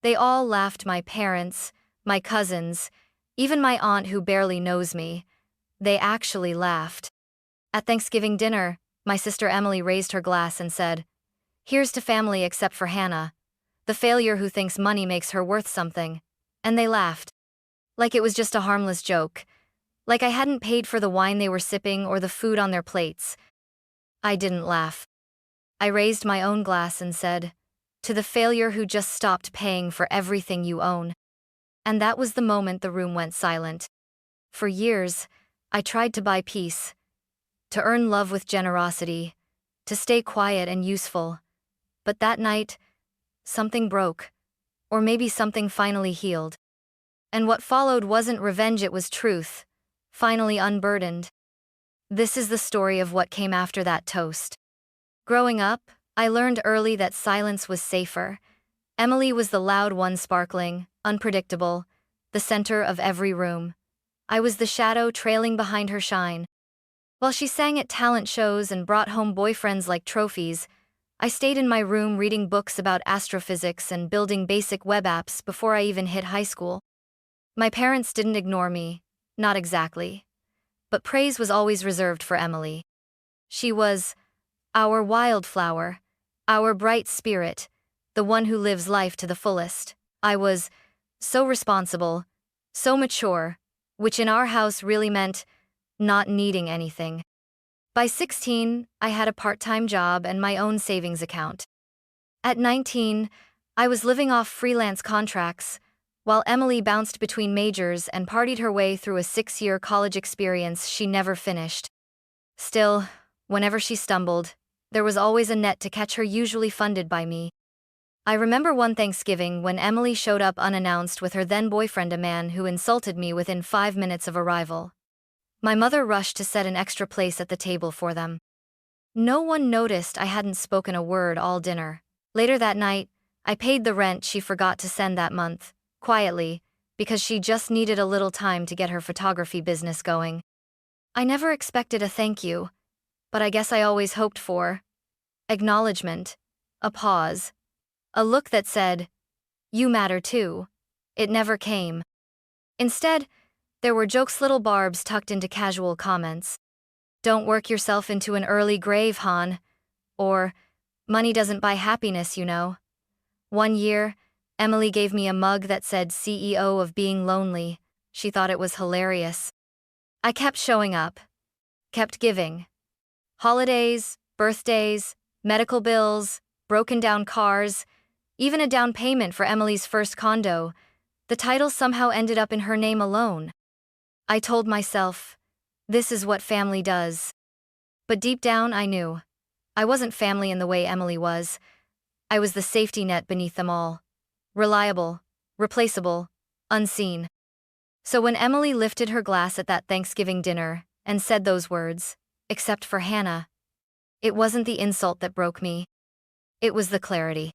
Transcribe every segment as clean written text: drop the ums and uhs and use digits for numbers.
They all laughed, my parents, my cousins, even my aunt who barely knows me. They actually laughed. At Thanksgiving dinner, my sister Emily raised her glass and said, "Here's to family except for Hannah, the failure who thinks money makes her worth something." And they laughed. Like it was just a harmless joke. Like I hadn't paid for the wine they were sipping or the food on their plates. I didn't laugh. I raised my own glass and said, "To the failure who just stopped paying for everything you own." And that was the moment the room went silent. For years, I tried to buy peace, to earn love with generosity, to stay quiet and useful. But that night, something broke. Or maybe something finally healed. And what followed wasn't revenge, it was truth, finally unburdened. This is the story of what came after that toast. Growing up, I learned early that silence was safer. Emily was the loud one, sparkling, unpredictable, the center of every room. I was the shadow trailing behind her shine. While she sang at talent shows and brought home boyfriends like trophies, I stayed in my room reading books about astrophysics and building basic web apps before I even hit high school. My parents didn't ignore me, not exactly. But praise was always reserved for Emily. She was our wildflower, our bright spirit, the one who lives life to the fullest. I was so responsible, so mature, which in our house really meant not needing anything. By 16, I had a part-time job and my own savings account. At 19, I was living off freelance contracts, while Emily bounced between majors and partied her way through a 6-year college experience she never finished. Still, whenever she stumbled, there was always a net to catch her, usually funded by me. I remember one Thanksgiving when Emily showed up unannounced with her then-boyfriend, a man who insulted me within 5 minutes of arrival. My mother rushed to set an extra place at the table for them. No one noticed I hadn't spoken a word all dinner. Later that night, I paid the rent she forgot to send that month, quietly, because she just needed a little time to get her photography business going. I never expected a thank you, but I guess I always hoped for acknowledgement, a pause, a look that said, "You matter too." It never came. Instead, there were jokes, little barbs tucked into casual comments. "Don't work yourself into an early grave, hon." Or, "Money doesn't buy happiness, you know." One year, Emily gave me a mug that said CEO of being lonely. She thought it was hilarious. I kept showing up. Kept giving. Holidays, birthdays, medical bills, broken down cars, even a down payment for Emily's first condo. The title somehow ended up in her name alone. I told myself, this is what family does. But deep down I knew. I wasn't family in the way Emily was. I was the safety net beneath them all. Reliable, replaceable, unseen. So when Emily lifted her glass at that Thanksgiving dinner and said those words, "Except for Hannah," it wasn't the insult that broke me. It was the clarity.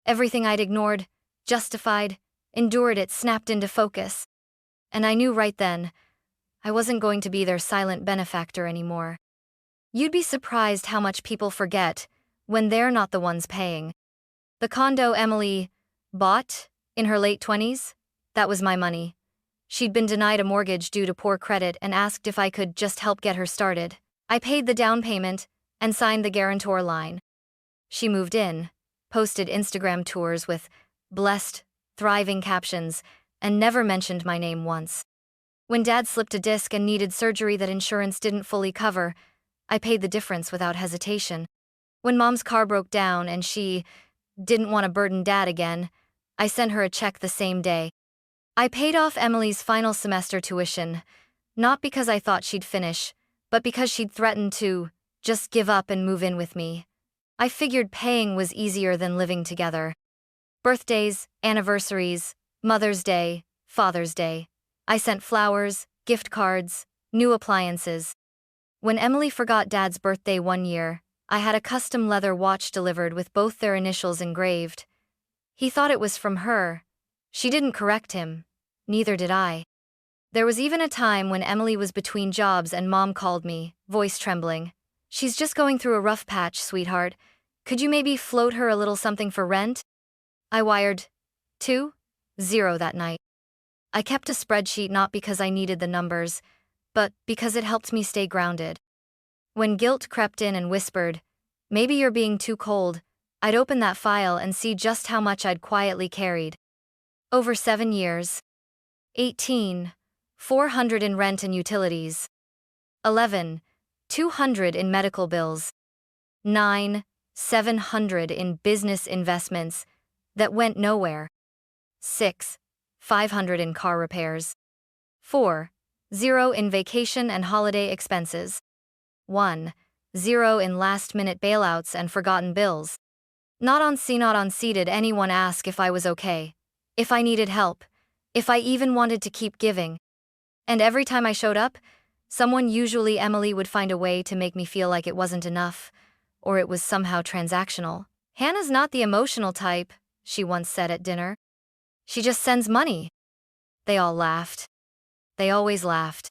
Everything I'd ignored, justified, endured, it snapped into focus. And I knew right then, I wasn't going to be their silent benefactor anymore. You'd be surprised how much people forget when they're not the ones paying. The condo Emily bought in her late 20s, that was my money. She'd been denied a mortgage due to poor credit and asked if I could just help get her started. I paid the down payment and signed the guarantor line. She moved in, posted Instagram tours with "blessed, thriving" captions, and never mentioned my name once. When Dad slipped a disc and needed surgery that insurance didn't fully cover, I paid the difference without hesitation. When Mom's car broke down and she didn't want to burden Dad again, I sent her a check the same day. I paid off Emily's final semester tuition, not because I thought she'd finish, but because she'd threatened to just give up and move in with me. I figured paying was easier than living together. Birthdays, anniversaries, Mother's Day, Father's Day. I sent flowers, gift cards, new appliances. When Emily forgot Dad's birthday one year, I had a custom leather watch delivered with both their initials engraved. He thought it was from her. She didn't correct him. Neither did I. There was even a time when Emily was between jobs and Mom called me, voice trembling. "She's just going through a rough patch, sweetheart. Could you maybe float her a little something for rent?" I wired, 2-0 that night. I kept a spreadsheet not because I needed the numbers, but because it helped me stay grounded. When guilt crept in and whispered, "Maybe you're being too cold," I'd open that file and see just how much I'd quietly carried. Over 7 years. 18. 400 in rent and utilities. 11. 200 in medical bills. 9. 700 in business investments that went nowhere. 6. 500 in car repairs. 4. 0 in vacation and holiday expenses. 1. 0 in last-minute bailouts and forgotten bills. Not on C did anyone ask if I was okay, if I needed help, if I even wanted to keep giving. And every time I showed up, someone, usually Emily, would find a way to make me feel like it wasn't enough, or it was somehow transactional. "Hannah's not the emotional type," she once said at dinner. "She just sends money." They all laughed. They always laughed.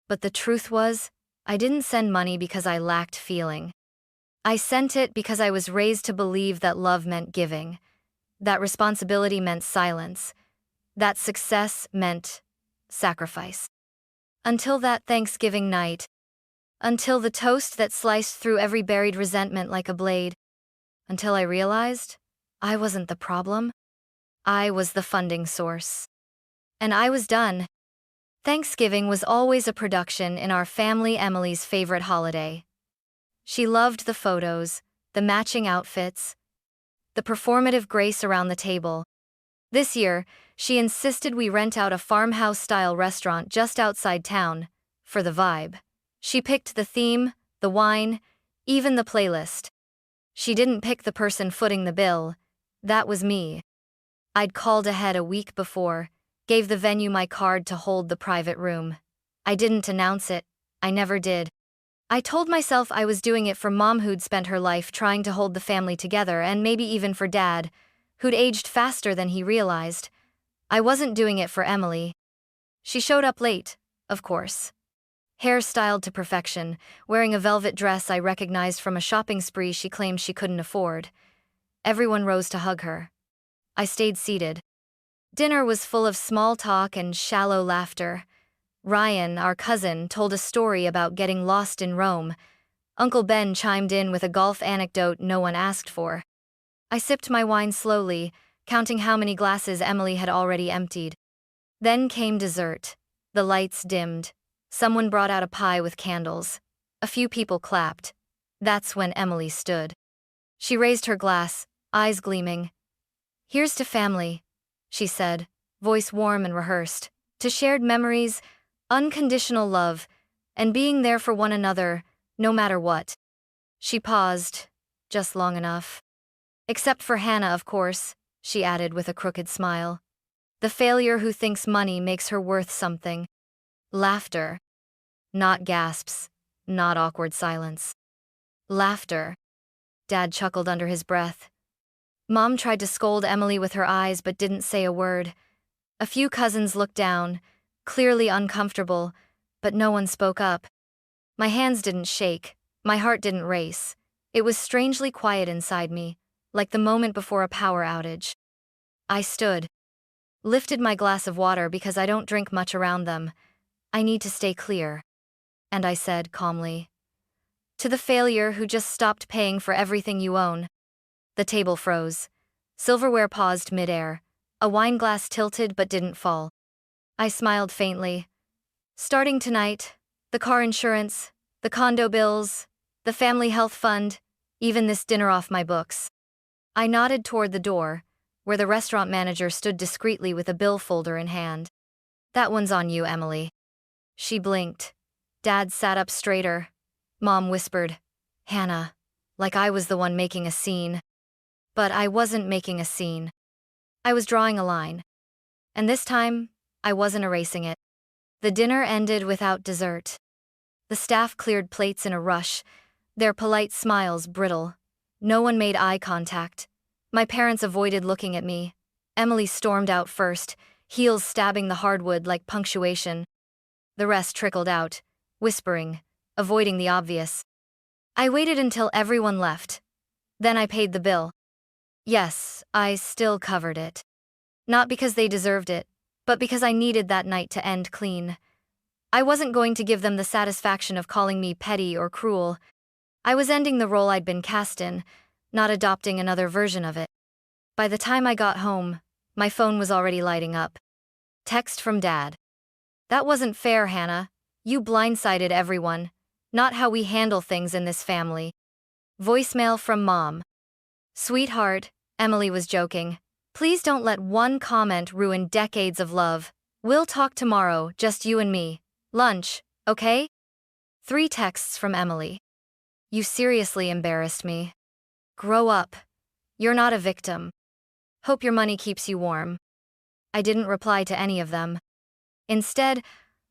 But the truth was, I didn't send money because I lacked feeling. I sent it because I was raised to believe that love meant giving, that responsibility meant silence, that success meant sacrifice. Until that Thanksgiving night. Until the toast that sliced through every buried resentment like a blade. Until I realized I wasn't the problem. I was the funding source. And I was done. Thanksgiving was always a production in our family, Emily's favorite holiday. She loved the photos, the matching outfits, the performative grace around the table. This year, she insisted we rent out a farmhouse-style restaurant just outside town, for the vibe. She picked the theme, the wine, even the playlist. She didn't pick the person footing the bill. That was me. I'd called ahead a week before, gave the venue my card to hold the private room. I didn't announce it. I never did. I told myself I was doing it for Mom, who'd spent her life trying to hold the family together, and maybe even for Dad, who'd aged faster than he realized. I wasn't doing it for Emily. She showed up late, of course. Hair styled to perfection, wearing a velvet dress I recognized from a shopping spree she claimed she couldn't afford. Everyone rose to hug her. I stayed seated. Dinner was full of small talk and shallow laughter. Ryan, our cousin, told a story about getting lost in Rome. Uncle Ben chimed in with a golf anecdote no one asked for. I sipped my wine slowly, counting how many glasses Emily had already emptied. Then came dessert. The lights dimmed. Someone brought out a pie with candles. A few people clapped. That's when Emily stood. She raised her glass, eyes gleaming. "Here's to family," she said, voice warm and rehearsed. "To shared memories, unconditional love, and being there for one another, no matter what." She paused, just long enough. "Except for Hannah, of course," she added with a crooked smile. "The failure who thinks money makes her worth something." Laughter. Not gasps, not awkward silence. Laughter. Dad chuckled under his breath. Mom tried to scold Emily with her eyes but didn't say a word. A few cousins looked down, clearly uncomfortable, but no one spoke up. My hands didn't shake, my heart didn't race. It was strangely quiet inside me, like the moment before a power outage. I stood, lifted my glass of water because I don't drink much around them. I need to stay clear. And I said calmly, "To the failure who just stopped paying for everything you own." The table froze. Silverware paused midair. A wine glass tilted but didn't fall. I smiled faintly. "Starting tonight, the car insurance, the condo bills, the family health fund, even this dinner off my books." I nodded toward the door, where the restaurant manager stood discreetly with a bill folder in hand. "That one's on you, Emily." She blinked. Dad sat up straighter. Mom whispered, "Hannah," like I was the one making a scene. But I wasn't making a scene. I was drawing a line. And this time, I wasn't erasing it. The dinner ended without dessert. The staff cleared plates in a rush, their polite smiles brittle. No one made eye contact. My parents avoided looking at me. Emily stormed out first, heels stabbing the hardwood like punctuation. The rest trickled out, whispering, avoiding the obvious. I waited until everyone left. Then I paid the bill. Yes, I still covered it. Not because they deserved it, but because I needed that night to end clean. I wasn't going to give them the satisfaction of calling me petty or cruel. I was ending the role I'd been cast in, not adopting another version of it. By the time I got home, my phone was already lighting up. Text from Dad. "That wasn't fair, Hannah. You blindsided everyone. Not how we handle things in this family." Voicemail from Mom. "Sweetheart," Emily was joking. "Please don't let one comment ruin decades of love. We'll talk tomorrow, just you and me. Lunch, okay?" 3 texts from Emily. "You seriously embarrassed me. Grow up. You're not a victim. Hope your money keeps you warm." I didn't reply to any of them. Instead,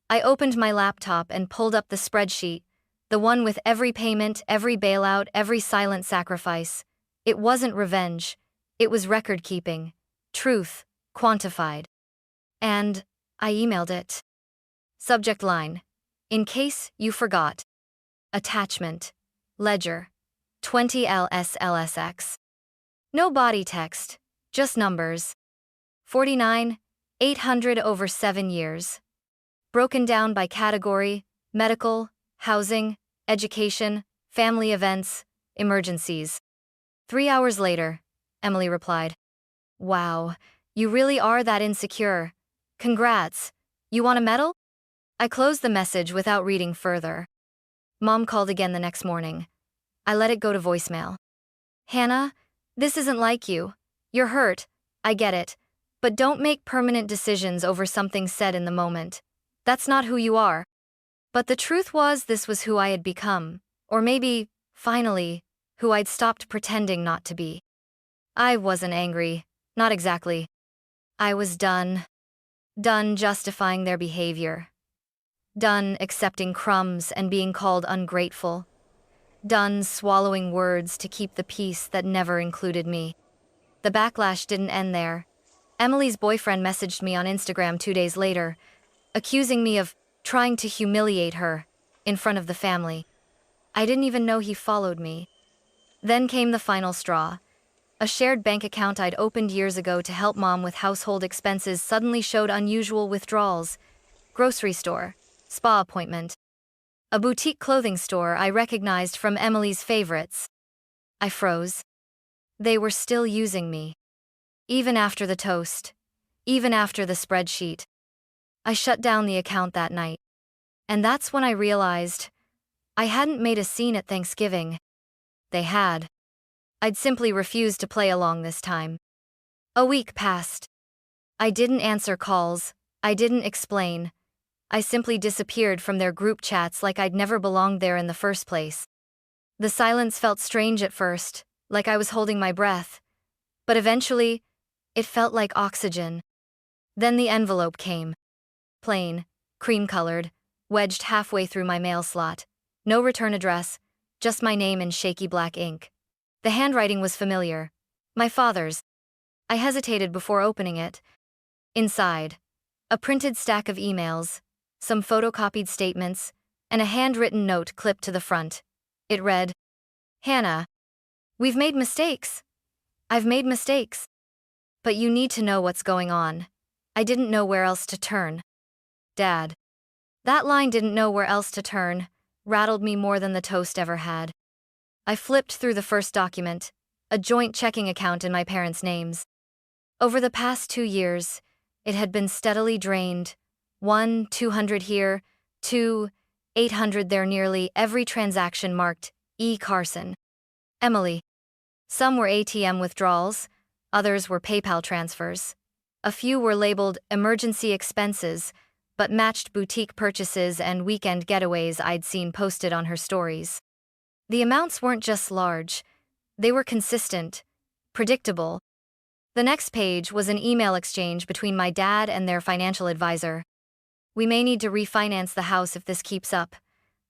I opened my laptop and pulled up the spreadsheet, the one with every payment, every bailout, every silent sacrifice. It wasn't revenge. It was record-keeping. Truth, quantified. And I emailed it. Subject line: "In case you forgot." Attachment: Ledger, 20 LSLSX. No body text, just numbers. 49, 800 over 7 years. Broken down by category: medical, housing, education, family events, emergencies. 3 hours later, Emily replied, "Wow, you really are that insecure. Congrats. You want a medal?" I closed the message without reading further. Mom called again the next morning. I let it go to voicemail. "Hannah, this isn't like you. You're hurt, I get it. But don't make permanent decisions over something said in the moment. That's not who you are." But the truth was, this was who I had become. Or maybe, finally, who I'd stopped pretending not to be. I wasn't angry. Not exactly. I was done. Done justifying their behavior. Done accepting crumbs and being called ungrateful. Done swallowing words to keep the peace that never included me. The backlash didn't end there. Emily's boyfriend messaged me on Instagram 2 days later, accusing me of trying to humiliate her in front of the family. I didn't even know he followed me. Then came the final straw. A shared bank account I'd opened years ago to help Mom with household expenses suddenly showed unusual withdrawals. Grocery store, spa appointment, a boutique clothing store I recognized from Emily's favorites. I froze. They were still using me. Even after the toast. Even after the spreadsheet. I shut down the account that night. And that's when I realized I hadn't made a scene at Thanksgiving. They had. I'd simply refused to play along this time. A week passed. I didn't answer calls. I didn't explain. I simply disappeared from their group chats like I'd never belonged there in the first place. The silence felt strange at first, like I was holding my breath. But eventually, it felt like oxygen. Then the envelope came. Plain, cream-colored, wedged halfway through my mail slot. No return address, just my name in shaky black ink. The handwriting was familiar. My father's. I hesitated before opening it. Inside, a printed stack of emails, some photocopied statements, and a handwritten note clipped to the front. It read, "Hannah, we've made mistakes. I've made mistakes. But you need to know what's going on." I didn't know where else to turn. Dad. That line, "didn't know where else to turn," rattled me more than the toast ever had. I flipped through the first document, a joint checking account in my parents' names. Over the past 2 years, it had been steadily drained. 1, 200 here, 2, 800 there, nearly every transaction marked E. Carson. Emily. Some were ATM withdrawals, others were PayPal transfers. A few were labeled emergency expenses, but matched boutique purchases and weekend getaways I'd seen posted on her stories. The amounts weren't just large, they were consistent, predictable. The next page was an email exchange between my dad and their financial advisor. "We may need to refinance the house if this keeps up."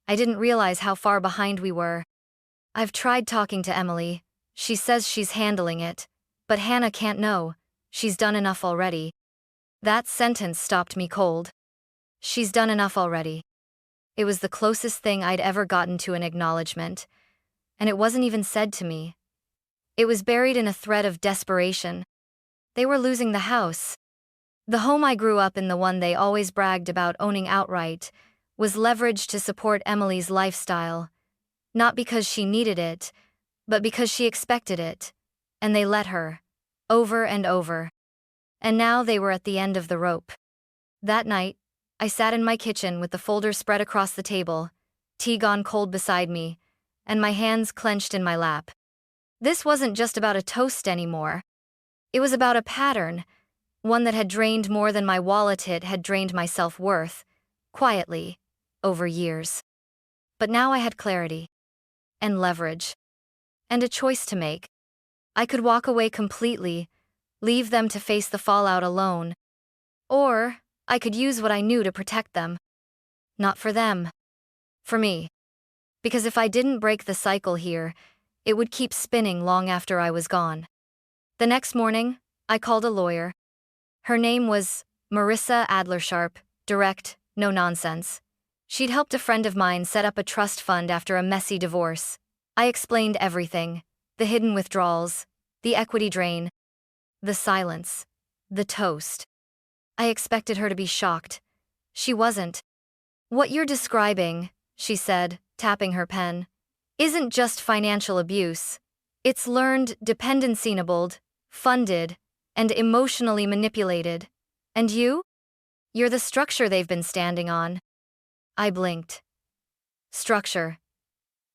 I didn't realize how far behind we were. "I've tried talking to Emily. She says she's handling it. But Hannah can't know. She's done enough already." That sentence stopped me cold. She's done enough already. It was the closest thing I'd ever gotten to an acknowledgement, and it wasn't even said to me. It was buried in a thread of desperation. They were losing the house. The home I grew up in, the one they always bragged about owning outright, was leveraged to support Emily's lifestyle. Not because she needed it, but because she expected it. And they let her. Over and over. And now they were at the end of the rope. That night, I sat in my kitchen with the folder spread across the table, tea gone cold beside me, and my hands clenched in my lap. This wasn't just about a toast anymore. It was about a pattern, one that had drained more than my wallet had drained my self-worth, quietly, over years. But now I had clarity. And leverage. And a choice to make. I could walk away completely, leave them to face the fallout alone. Or, I could use what I knew to protect them. Not for them. For me. Because if I didn't break the cycle here, it would keep spinning long after I was gone. The next morning, I called a lawyer. Her name was Marissa Adlersharp, direct, no nonsense. She'd helped a friend of mine set up a trust fund after a messy divorce. I explained everything, the hidden withdrawals, the equity drain, the silence, the toast. I expected her to be shocked. She wasn't. What you're describing, she said, tapping her pen, isn't just financial abuse. It's learned, dependency-enabled, funded, and emotionally manipulated. And you? You're the structure they've been standing on. I blinked. Structure.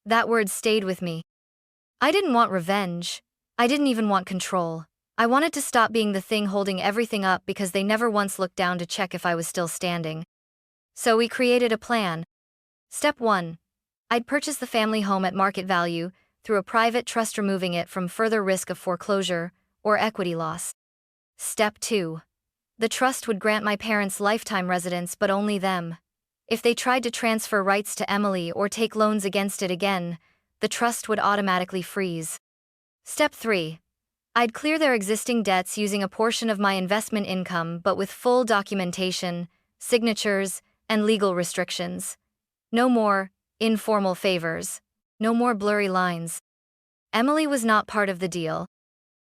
That word stayed with me. I didn't want revenge. I didn't even want control. I wanted to stop being the thing holding everything up because they never once looked down to check if I was still standing. So we created a plan. Step 1. I'd purchase the family home at market value through a private trust, removing it from further risk of foreclosure or equity loss. Step 2. The trust would grant my parents lifetime residence, but only them. If they tried to transfer rights to Emily or take loans against it again, the trust would automatically freeze. Step 3. I'd clear their existing debts using a portion of my investment income, but with full documentation, signatures, and legal restrictions. No more informal favors. No more blurry lines. Emily was not part of the deal.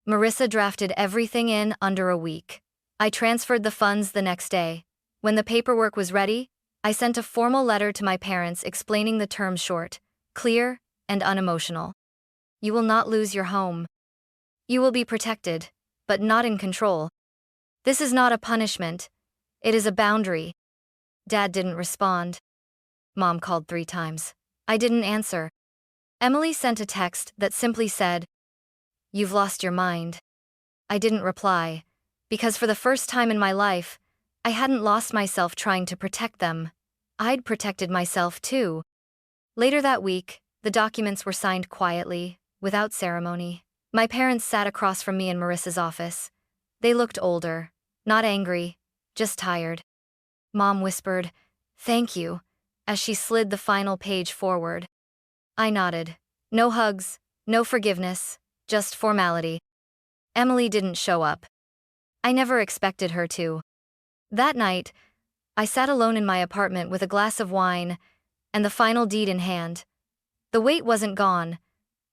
Marissa drafted everything in under a week. I transferred the funds the next day. When the paperwork was ready, I sent a formal letter to my parents explaining the terms, short, clear, and unemotional. You will not lose your home. You will be protected, but not in control. This is not a punishment. It is a boundary. Dad didn't respond. Mom called 3 times. I didn't answer. Emily sent a text that simply said, "You've lost your mind." I didn't reply, because for the first time in my life, I hadn't lost myself trying to protect them. I'd protected myself too. Later that week, the documents were signed quietly, without ceremony. My parents sat across from me in Marissa's office. They looked older, not angry, just tired. Mom whispered, "Thank you," as she slid the final page forward. I nodded. No hugs, no forgiveness, just formality. Emily didn't show up. I never expected her to. That night, I sat alone in my apartment with a glass of wine and the final deed in hand. The weight wasn't gone,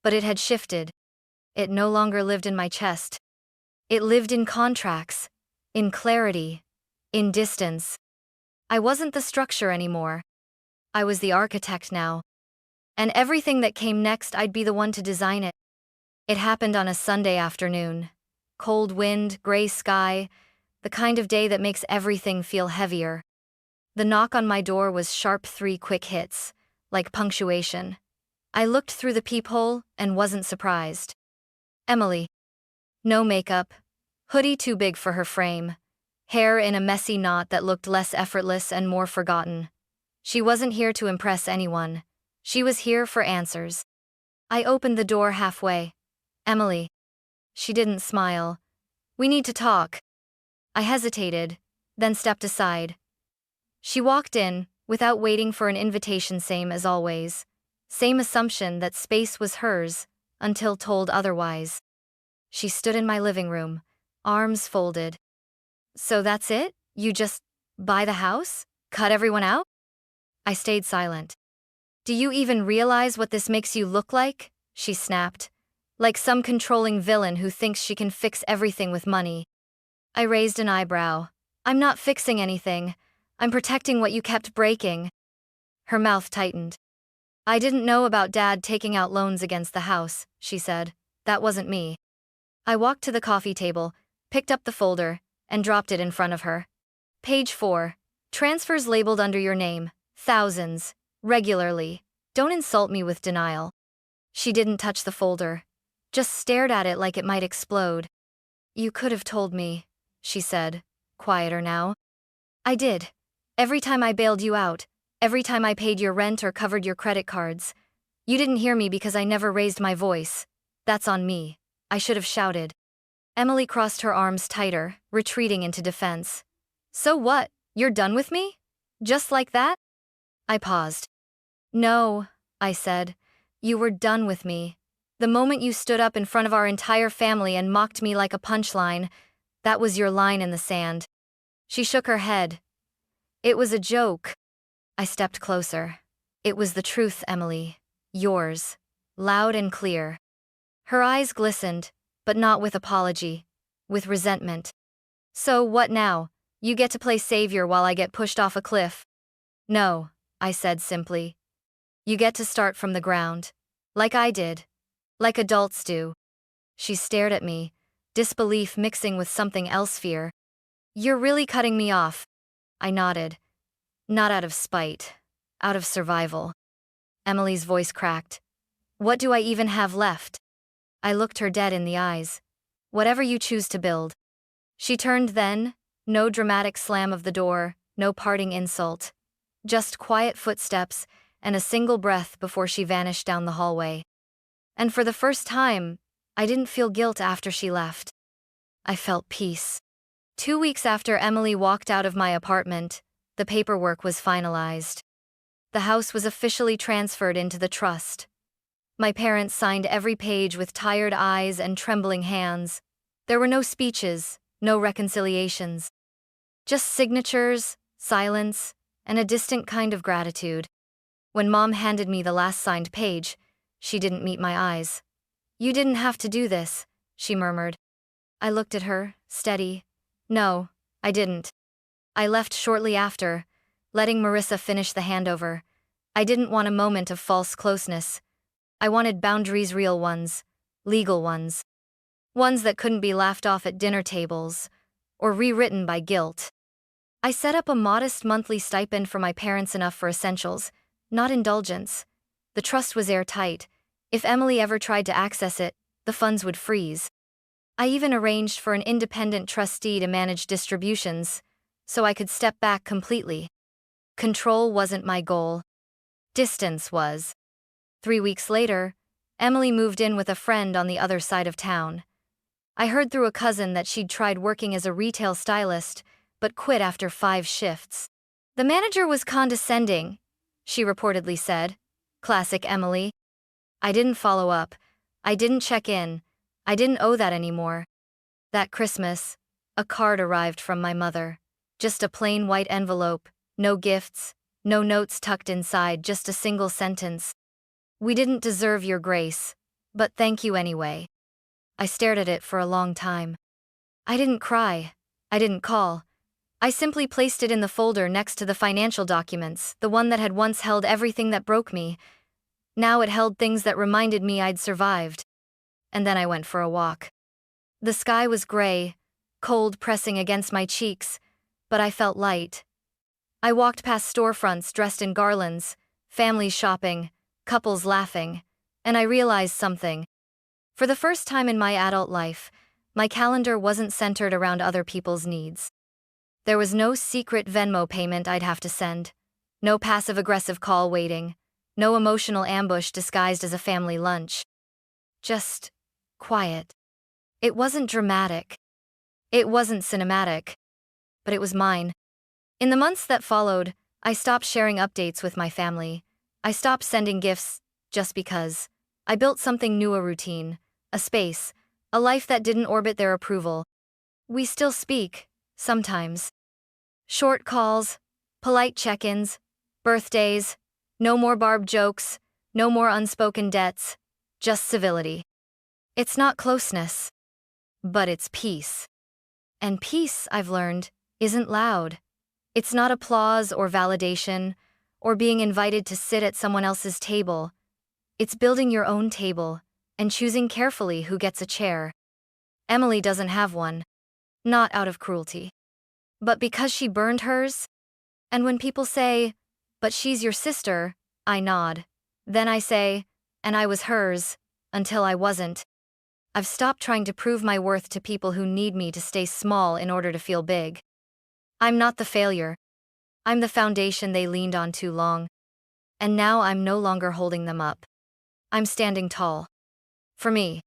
but it had shifted. It no longer lived in my chest. It lived in contracts, in clarity, in distance. I wasn't the structure anymore. I was the architect now. And everything that came next, I'd be the one to design it. It happened on a Sunday afternoon. Cold wind, gray sky, the kind of day that makes everything feel heavier. The knock on my door was sharp, 3 quick hits, like punctuation. I looked through the peephole and wasn't surprised. Emily. No makeup, hoodie too big for her frame, hair in a messy knot that looked less effortless and more forgotten. She wasn't here to impress anyone. She was here for answers. I opened the door halfway. "Emily." She didn't smile. "We need to talk." I hesitated, then stepped aside. She walked in, without waiting for an invitation, same as always. Same assumption that space was hers, until told otherwise. She stood in my living room, arms folded. "So that's it? You just buy the house? Cut everyone out?" I stayed silent. "Do you even realize what this makes you look like?" she snapped. Like some controlling villain who thinks she can fix everything with money. I raised an eyebrow. I'm not fixing anything. I'm protecting what you kept breaking. Her mouth tightened. I didn't know about Dad taking out loans against the house, she said. That wasn't me. I walked to the coffee table, picked up the folder, and dropped it in front of her. Page 4. Transfers labeled under your name. Thousands. Regularly. Don't insult me with denial. She didn't touch the folder. Just stared at it like it might explode. You could have told me, she said, quieter now. I did. Every time I bailed you out, every time I paid your rent or covered your credit cards. You didn't hear me because I never raised my voice. That's on me. I should have shouted. Emily crossed her arms tighter, retreating into defense. So what? You're done with me? Just like that? I paused. No, I said. You were done with me. The moment you stood up in front of our entire family and mocked me like a punchline, that was your line in the sand. She shook her head. It was a joke. I stepped closer. It was the truth, Emily. Yours. Loud and clear. Her eyes glistened, but not with apology, with resentment. So what now? You get to play savior while I get pushed off a cliff? No, I said simply. You get to start from the ground. Like I did. Like adults do. She stared at me, disbelief mixing with something else, fear. You're really cutting me off. I nodded. Not out of spite. Out of survival. Emily's voice cracked. What do I even have left? I looked her dead in the eyes. Whatever you choose to build. She turned then, no dramatic slam of the door, no parting insult. Just quiet footsteps and a single breath before she vanished down the hallway. And for the first time, I didn't feel guilt after she left. I felt peace. 2 weeks after Emily walked out of my apartment, the paperwork was finalized. The house was officially transferred into the trust. My parents signed every page with tired eyes and trembling hands. There were no speeches, no reconciliations. Just signatures, silence, and a distant kind of gratitude. When Mom handed me the last signed page, she didn't meet my eyes. You didn't have to do this, she murmured. I looked at her, steady. No, I didn't. I left shortly after, letting Marissa finish the handover. I didn't want a moment of false closeness. I wanted boundaries, real ones, legal ones. Ones that couldn't be laughed off at dinner tables, or rewritten by guilt. I set up a modest monthly stipend for my parents, enough for essentials, not indulgence. The trust was airtight. If Emily ever tried to access it, the funds would freeze. I even arranged for an independent trustee to manage distributions, so I could step back completely. Control wasn't my goal. Distance was. 3 weeks later, Emily moved in with a friend on the other side of town. I heard through a cousin that she'd tried working as a retail stylist, but quit after 5 shifts. The manager was condescending, she reportedly said. Classic Emily. I didn't follow up. I didn't check in. I didn't owe that anymore. That Christmas, a card arrived from my mother. Just a plain white envelope, no gifts, no notes tucked inside, just a single sentence. We didn't deserve your grace, but thank you anyway. I stared at it for a long time. I didn't cry. I didn't call. I simply placed it in the folder next to the financial documents, the one that had once held everything that broke me. Now it held things that reminded me I'd survived. And then I went for a walk. The sky was gray, cold pressing against my cheeks, but I felt light. I walked past storefronts dressed in garlands, families shopping, couples laughing, and I realized something. For the first time in my adult life, my calendar wasn't centered around other people's needs. There was no secret Venmo payment I'd have to send, no passive-aggressive call waiting, no emotional ambush disguised as a family lunch. Just quiet. It wasn't dramatic. It wasn't cinematic. But it was mine. In the months that followed, I stopped sharing updates with my family. I stopped sending gifts just because. I built something new, a routine, a space, a life that didn't orbit their approval. We still speak, sometimes. Short calls, polite check-ins, birthdays, no more barbed jokes, no more unspoken debts, just civility. It's not closeness, but it's peace. And peace, I've learned, isn't loud. It's not applause or validation, or being invited to sit at someone else's table. It's building your own table, and choosing carefully who gets a chair. Emily doesn't have one. Not out of cruelty. But because she burned hers? And when people say, "But she's your sister," I nod. Then I say, "And I was hers, until I wasn't." I've stopped trying to prove my worth to people who need me to stay small in order to feel big. I'm not the failure. I'm the foundation they leaned on too long. And now I'm no longer holding them up. I'm standing tall. For me.